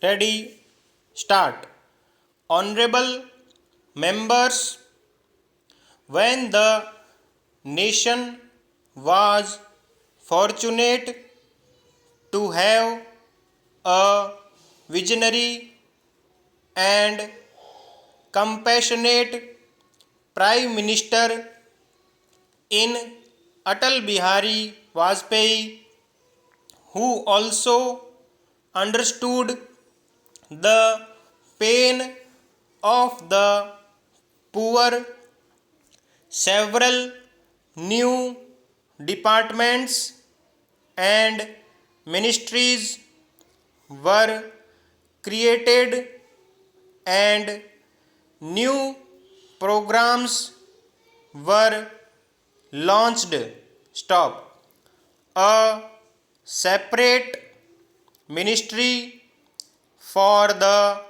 Ready, start. Honorable members, when the nation was fortunate to have a visionary and compassionate Prime Minister in Atal Bihari Vajpayee, who also understood the pain of the poor, several new departments and ministries were created and new programs were launched. Stop. A separate ministry for the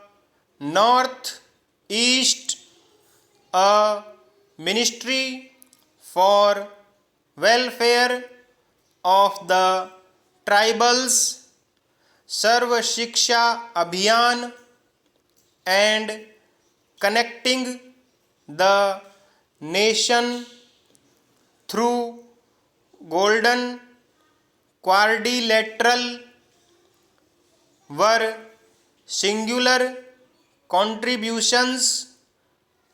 north east, a ministry for welfare of the tribals, Sarva Shiksha Abhiyan, and connecting the nation through golden quadrilateral were singular contributions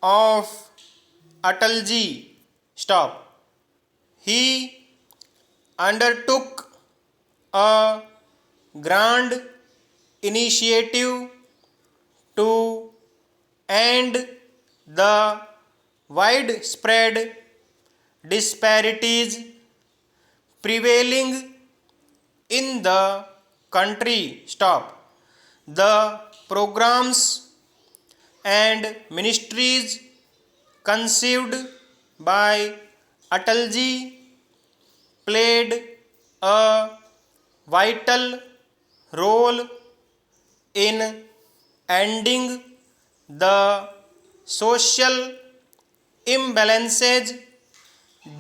of Atalji. Stop. He undertook a grand initiative to end the widespread disparities prevailing in the country. Stop. The programs and ministries conceived by Atalji played a vital role in ending the social imbalances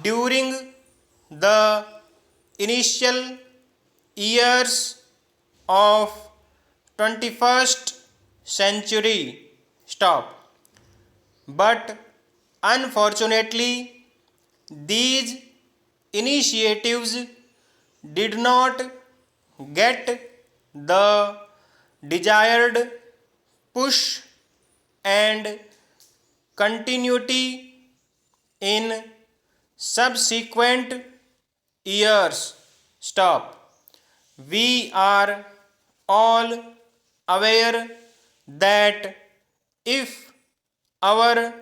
during the initial years of 21st century. Stop. But unfortunately, these initiatives did not get the desired push and continuity in subsequent years. Stop. We are all aware that if our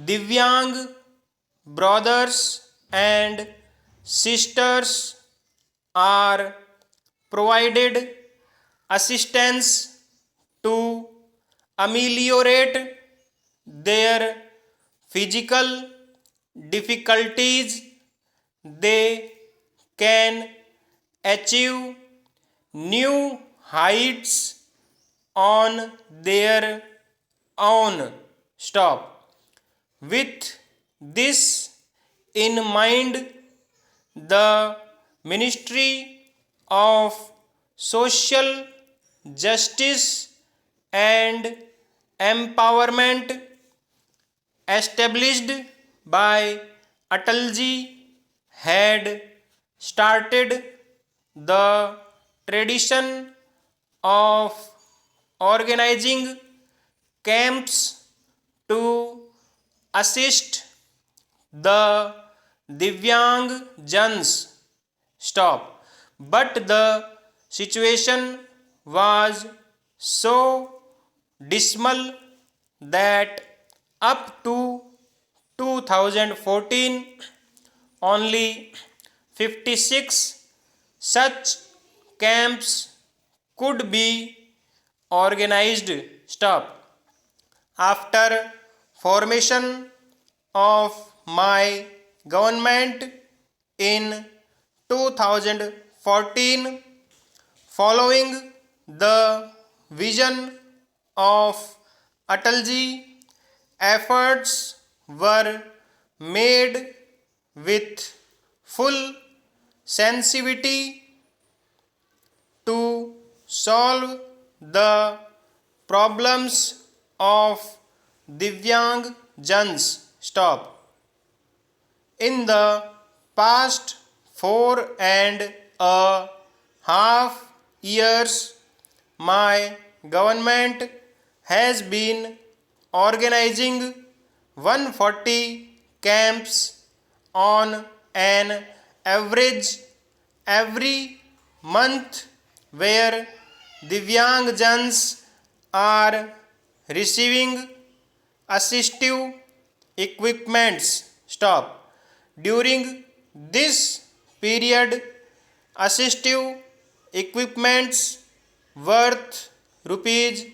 Divyang brothers and sisters are provided assistance to ameliorate their physical difficulties, they can achieve new heights on their own. Stop. With this in mind, the Ministry of Social Justice and Empowerment established by Atalji had started the tradition of organizing camps to assist the Divyang Jans. Stop. But the situation was so dismal that up to 2014 only 56 such camps could be organized. Stop. After formation of my government in 2014, following the vision of Atalji, efforts were made with full sensitivity to solve the problems of Divyang Jans. Stop. In the past 4.5 years, my government has been organizing 140 camps on an average every month where Divyang Jans are receiving assistive equipments. Stop. During this period, assistive equipments worth rupees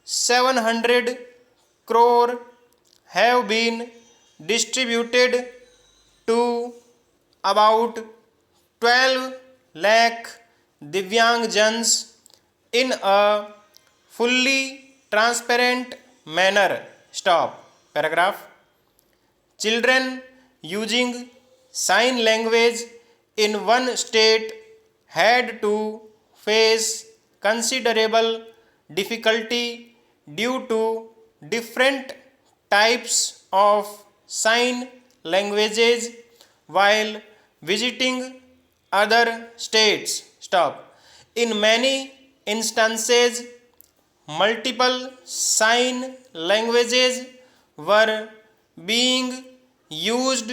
700 crore have been distributed to about 12 lakh Divyang Jans in a fully transparent manner. Stop. Paragraph. Children using sign language in one state had to face considerable difficulty due to different types of sign languages while visiting other states. Stop. In many instances, multiple sign languages were being used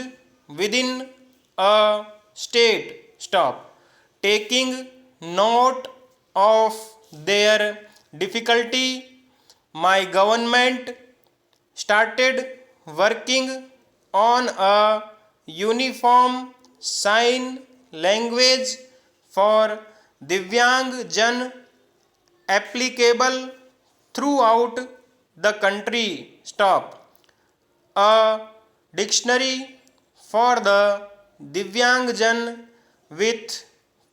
within a state. Stop. Taking note of their difficulty, my government started working on a uniform sign language for Divyang Jan applicable throughout the country. Stop. A dictionary for the Divyang Jan with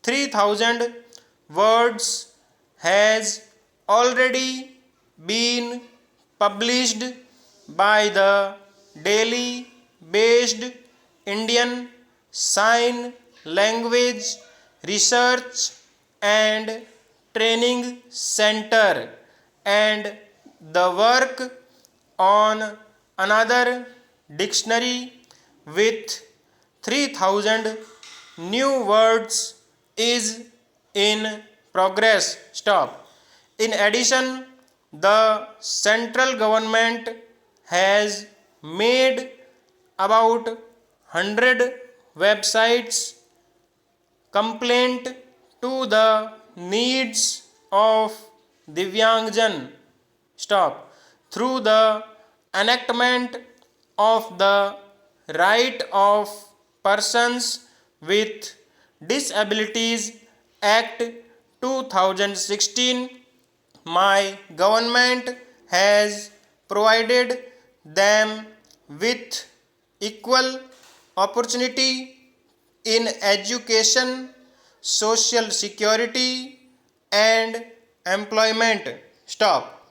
3000 words has already been published by the Delhi based Indian Sign Language Research and Training Center, and the work on another dictionary with 3000 new words is in progress. Stop. In addition, the central government has made about 100 websites complaint to the needs of Divyang Jan. Stop. Through the enactment of the Right of Persons with Disabilities Act 2016, my government has provided them with equal opportunity in education, social security, and employment. Stop.